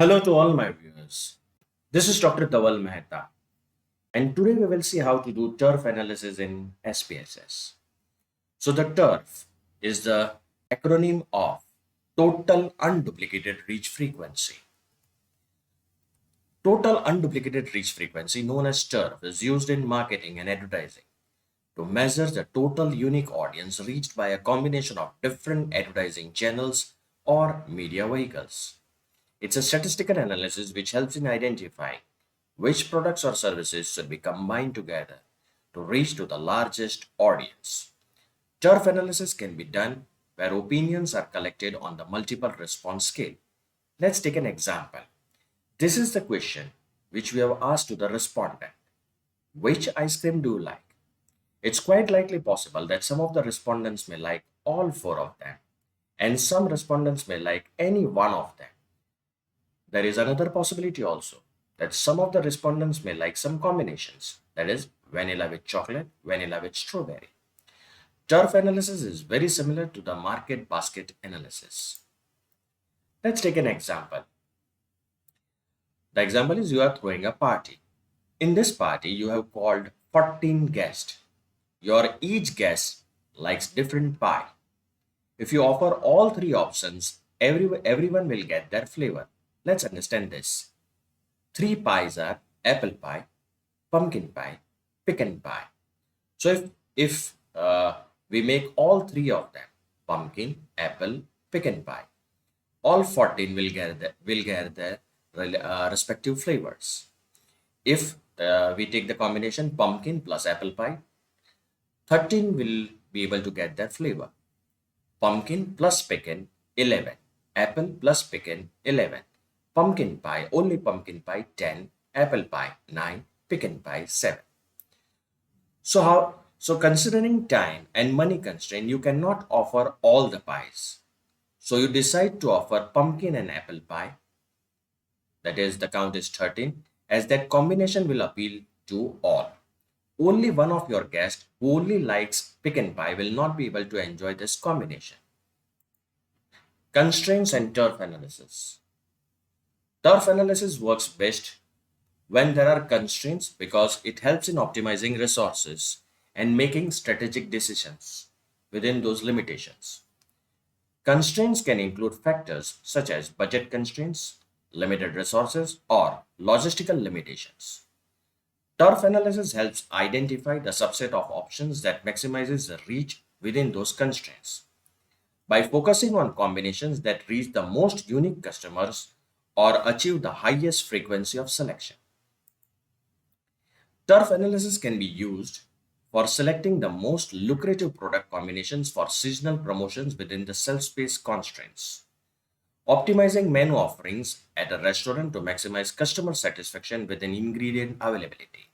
Hello to all my viewers. This is Dr. Dhaval Maheta, and today we will see how to do turf analysis in SPSS. So, the turf is the acronym of Total Unduplicated Reach Frequency. Total Unduplicated Reach Frequency, known as turf, is used in marketing and advertising to measure the total unique audience reached by a combination of different advertising channels or media vehicles. It's a statistical analysis which helps in identifying which products or services should be combined together to reach to the largest audience. Turf analysis can be done where opinions are collected on the multiple response scale. Let's take an example. This is the question which we have asked to the respondent. Which ice cream do you like? It's quite likely possible that some of the respondents may like all four of them, and some respondents may like any one of them. There is another possibility also that some of the respondents may like some combinations, that is, vanilla with chocolate, vanilla with strawberry. Turf analysis is very similar to the market basket analysis. Let's take an example. The example is you are throwing a party. In this party, you have called 14 guests. Your each guest likes different pie. If you offer all three options, everyone will get their flavor. Let's understand this. Three pies are apple pie, pumpkin pie, pecan pie. So if we make all three of them, pumpkin, apple, pecan pie, all 14 will get their respective flavors. If we take the combination pumpkin plus apple pie, 13 will be able to get their flavor. Pumpkin plus pecan, 11. Apple plus pecan, 11. Pumpkin pie, only pumpkin pie, 10. Apple pie, 9. Pecan pie, 7. So considering time and money constraint, you cannot offer all the pies. So you decide to offer pumpkin and apple pie. That is, the count is 13, as that combination will appeal to all. Only one of your guests who only likes pecan pie will not be able to enjoy this combination. Constraints and turf analysis. Turf analysis works best when there are constraints because it helps in optimizing resources and making strategic decisions within those limitations. Constraints can include factors such as budget constraints, limited resources, or logistical limitations. Turf analysis helps identify the subset of options that maximizes the reach within those constraints. By focusing on combinations that reach the most unique customers or achieve the highest frequency of selection. Turf analysis can be used for selecting the most lucrative product combinations for seasonal promotions within the shelf space constraints. Optimizing menu offerings at a restaurant to maximize customer satisfaction with an ingredient availability.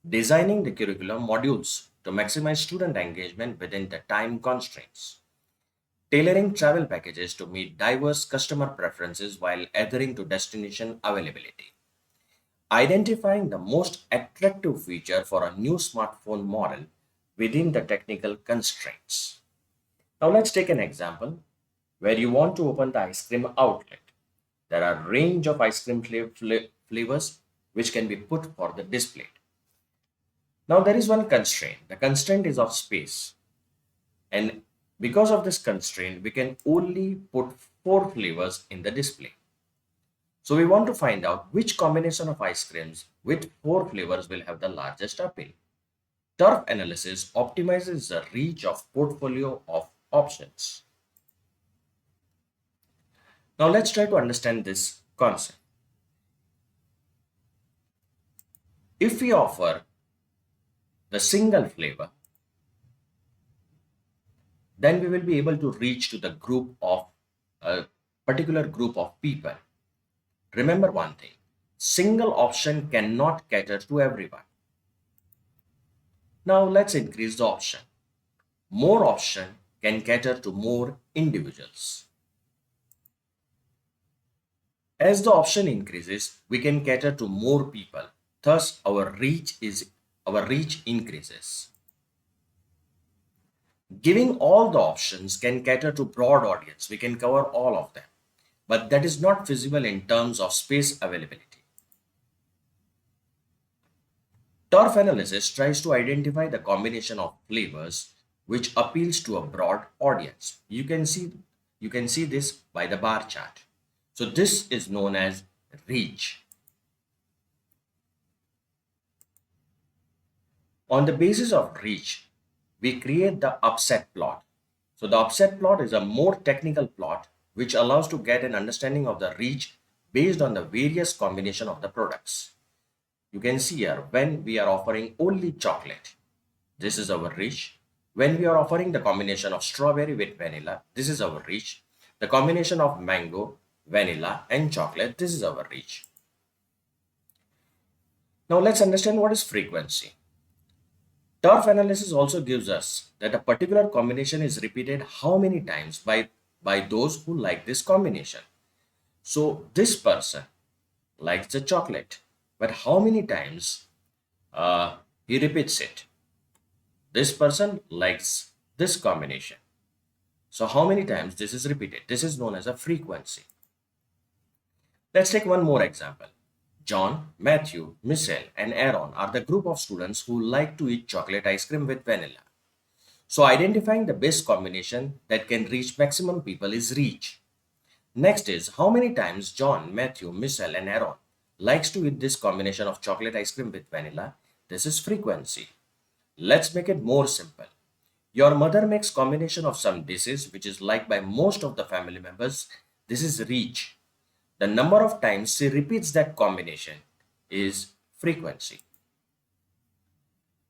Designing the curriculum modules to maximize student engagement within the time constraints. Tailoring travel packages to meet diverse customer preferences while adhering to destination availability. Identifying the most attractive feature for a new smartphone model within the technical constraints. Now let's take an example where you want to open the ice cream outlet. There are a range of ice cream flavors which can be put for the display. Now there is one constraint. The constraint is of space. And because of this constraint, we can only put four flavors in the display. So we want to find out which combination of ice creams with four flavors will have the largest appeal. Turf analysis optimizes the reach of portfolio of options. Now let's try to understand this concept. If we offer the single flavor, then we will be able to reach to the group of a particular group of people. Remember one thing, single option cannot cater to everyone. Now let's increase the option. More option can cater to more individuals. As the option increases, we can cater to more people. Thus, our reach increases. Giving all the options can cater to broad audience. We can cover all of them. but that is not feasible in terms of space availability. Turf analysis tries to identify the combination of flavors which appeals to a broad audience. You can see this by the bar chart. So this is known as reach. On the basis of reach, we create the upset plot. So the upset plot is a more technical plot which allows to get an understanding of the reach based on the various combination of the products. You can see here when we are offering only chocolate, this is our reach. When we are offering the combination of strawberry with vanilla, this is our reach. The combination of mango, vanilla and chocolate, this is our reach. Now let's understand what is frequency. Turf analysis also gives us that a particular combination is repeated how many times by those who like this combination. So this person likes the chocolate, but how many times he repeats it? This person likes this combination. So how many times this is repeated? This is known as a frequency. Let's take one more example. John, Matthew, Michelle, and Aaron are the group of students who like to eat chocolate ice cream with vanilla. So identifying the best combination that can reach maximum people is reach. Next is how many times John, Matthew, Michelle, and Aaron likes to eat this combination of chocolate ice cream with vanilla. This is frequency. Let's make it more simple. Your mother makes combination of some dishes which is liked by most of the family members. This is reach. The number of times she repeats that combination is frequency.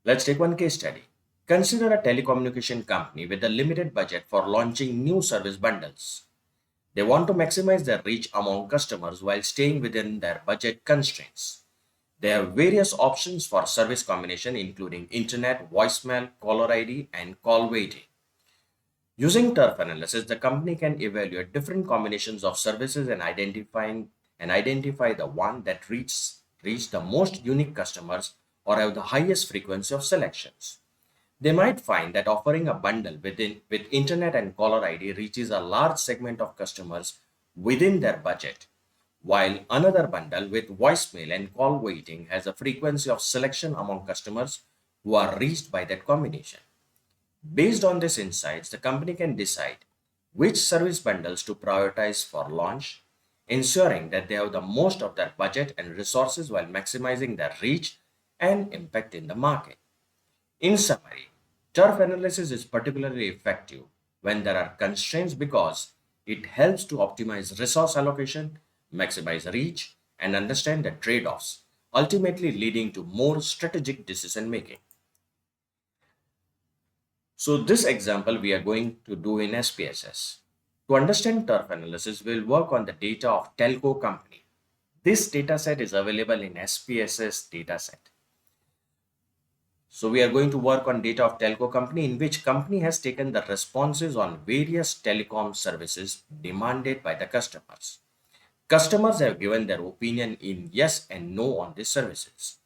Let's take one case study. Consider a telecommunication company with a limited budget for launching new service bundles. They want to maximize their reach among customers while staying within their budget constraints. They have various options for service combination including internet, voicemail, caller ID, and call waiting. Using turf analysis, the company can evaluate different combinations of services and identify the one that reach the most unique customers or have the highest frequency of selections. They might find that offering a bundle with internet and caller ID reaches a large segment of customers within their budget, while another bundle with voicemail and call waiting has a frequency of selection among customers who are reached by that combination. Based on these insights, the company can decide which service bundles to prioritize for launch, ensuring that they have the most of their budget and resources while maximizing their reach and impact in the market. In summary, turf analysis is particularly effective when there are constraints because it helps to optimize resource allocation, maximize reach, and understand the trade offs, ultimately leading to more strategic decision making. So this example we are going to do in SPSS. To understand turf analysis, we'll work on the data of telco company. This dataset is available in SPSS dataset. So we are going to work on data of telco company in which company has taken the responses on various telecom services demanded by the customers. Customers have given their opinion in yes and no on these services.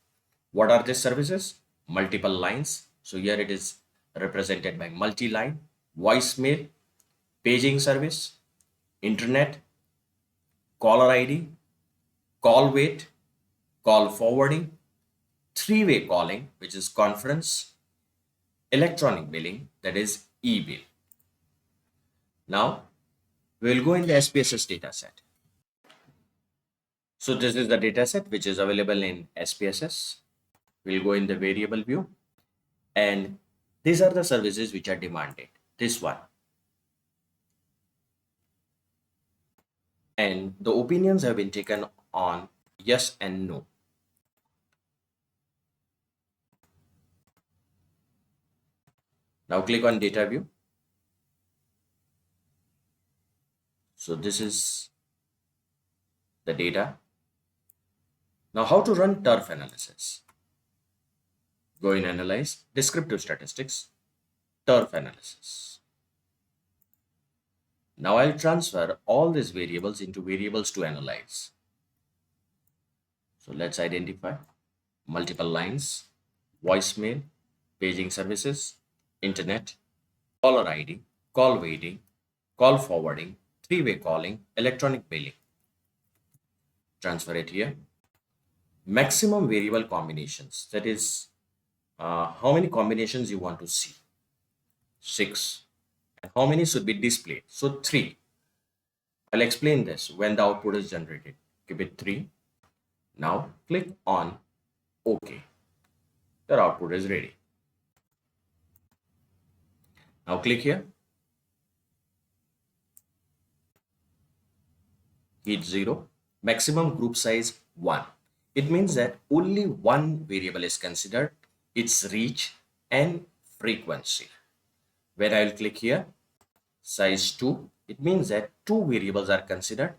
What are these services? Multiple lines. So here it is represented by multi-line, voicemail, paging service, internet, caller ID, call wait, call forwarding, three-way calling, which is conference, electronic billing, that is e-bill. Now, we will go in the SPSS dataset. So this is the dataset which is available in SPSS. We'll go in the variable view, and these are the services which are demanded. This one. And the opinions have been taken on yes and no. Now click on data view. So this is the data. Now how to run turf analysis? Go in analyze, descriptive statistics, turf analysis. Now I'll transfer all these variables into variables to analyze. So let's identify multiple lines, voicemail, paging services, internet, caller ID, call waiting, call forwarding, three-way calling, electronic billing. Transfer it here. Maximum variable combinations. That is how many combinations you want to see. 6. And how many should be displayed? So 3. I'll explain this when the output is generated. Give it 3. Now click on OK. The output is ready. Now click here. Hit 0. Maximum group size 1. It means that only one variable is considered, its reach and frequency. When I will click here, size 2, it means that two variables are considered.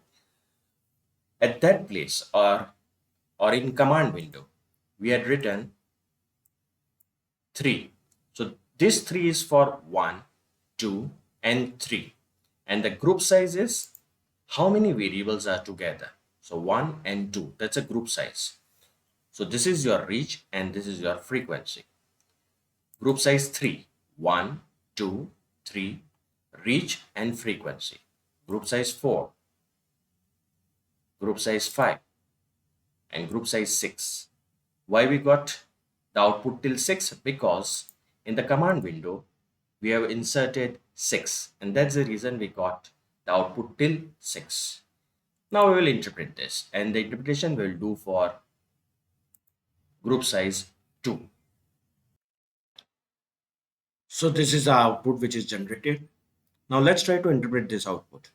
At that place or in command window, we had written 3. So this 3 is for 1, 2 and 3. And the group size is how many variables are together. So 1 and 2, that's a group size. So this is your reach and this is your frequency. Group size 3, 1, 2, 3, reach and frequency. Group size 4, group size 5 and group size 6. Why we got the output till 6? Because in the command window we have inserted 6 and that's the reason we got the output till 6. Now we will interpret this and the interpretation we will do for group size 2. So this is the output which is generated. Now let's try to interpret this output.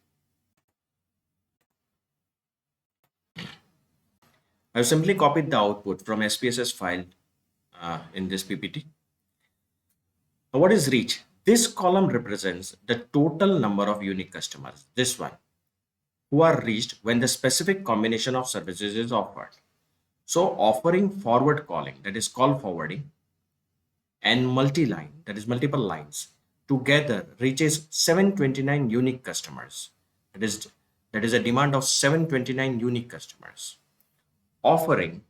I've simply copied the output from SPSS file in this PPT. Now what is reach? This column represents the total number of unique customers, this one, who are reached when the specific combination of services is offered. So offering forward calling, that is call forwarding, and multi-line, that is multiple lines, together reaches 729 unique customers. That is a demand of 729 unique customers. Offering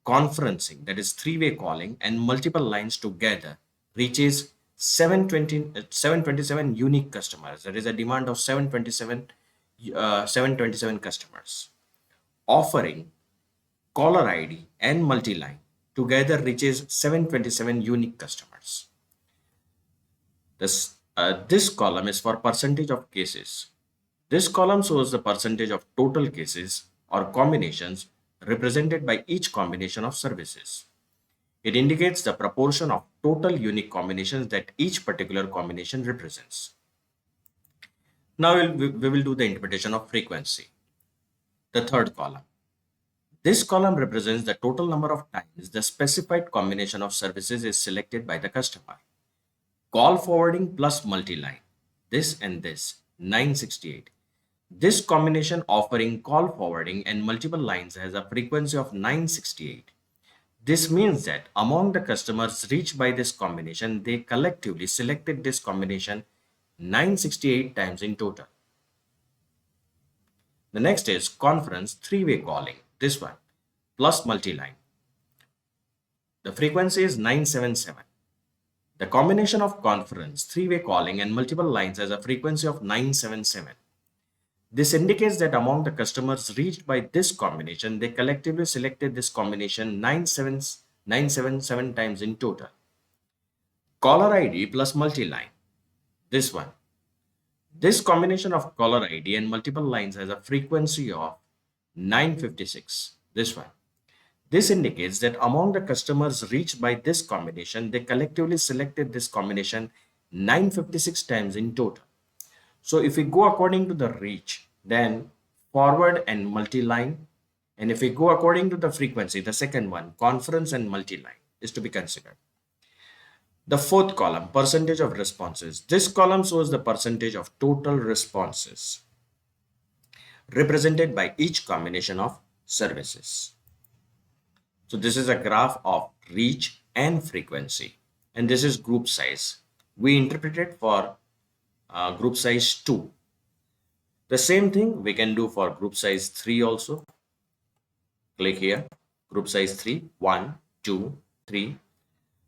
conferencing, that is three-way calling, and multiple lines together reaches 727 unique customers. That is a demand of 727 customers. Offering caller ID and multi-line together reaches 727 unique customers. This column is for percentage of cases. This column shows the percentage of total cases or combinations represented by each combination of services. It indicates the proportion of total unique combinations that each particular combination represents. Now we will do the interpretation of frequency. The third column. This column represents the total number of times the specified combination of services is selected by the customer. Call forwarding plus multi-line, this and this, 968. This combination offering call forwarding and multiple lines has a frequency of 968. This means that among the customers reached by this combination, they collectively selected this combination 968 times in total. The next is conference three-way calling, this one, plus multi-line. The frequency is 977. The combination of conference, three-way calling and multiple lines has a frequency of 977. This indicates that among the customers reached by this combination, they collectively selected this combination 977 times in total. Caller ID plus multi-line, this one. This combination of caller ID and multiple lines has a frequency of 956, this one. This indicates that among the customers reached by this combination, they collectively selected this combination 956 times in total. So if we go according to the reach, then forward and multi-line, and if we go according to the frequency, the second one, conference and multi-line is to be considered. The fourth column, percentage of responses. This column shows the percentage of total responses represented by each combination of services. So this is a graph of reach and frequency, and this is group size. We interpreted for group size 2. The same thing we can do for group size 3 also. Click here, group size 3, 1, 2, 3.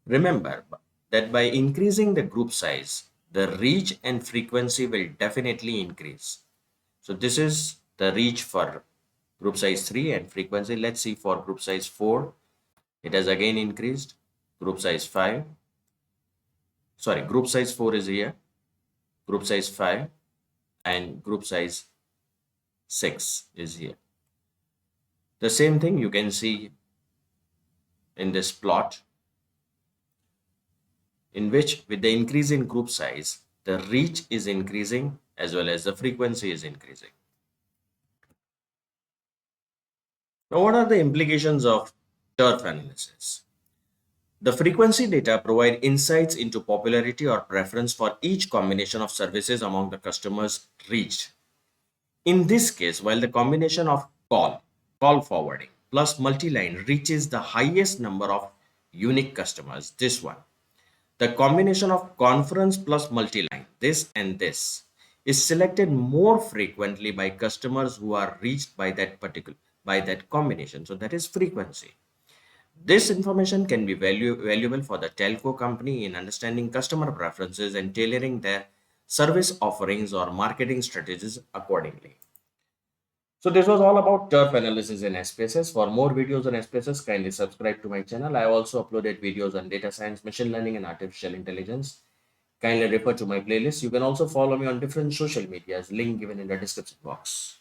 Remember that by increasing the group size, the reach and frequency will definitely increase. So this is the reach for group size 3 and frequency. Let's see for group size 4. It has again increased. Group size 5. Sorry, group size 4 is here. Group size 5 and group size 6 is here. The same thing you can see in this plot, in which with the increase in group size, the reach is increasing as well as the frequency is increasing. Now, what are the implications of turf analysis? The frequency data provide insights into popularity or preference for each combination of services among the customers reached. In this case, while the combination of call forwarding plus multi-line reaches the highest number of unique customers, this one, the combination of conference plus multi-line, this and this, is selected more frequently by customers who are reached by that combination. So that is frequency. This information can be valuable for the telco company in understanding customer preferences and tailoring their service offerings or marketing strategies accordingly. So this was all about turf analysis in SPSS. For more videos on SPSS, kindly subscribe to my channel. I have also uploaded videos on data science, machine learning, and artificial intelligence. Kindly refer to my playlist. You can also follow me on different social medias, link given in the description box.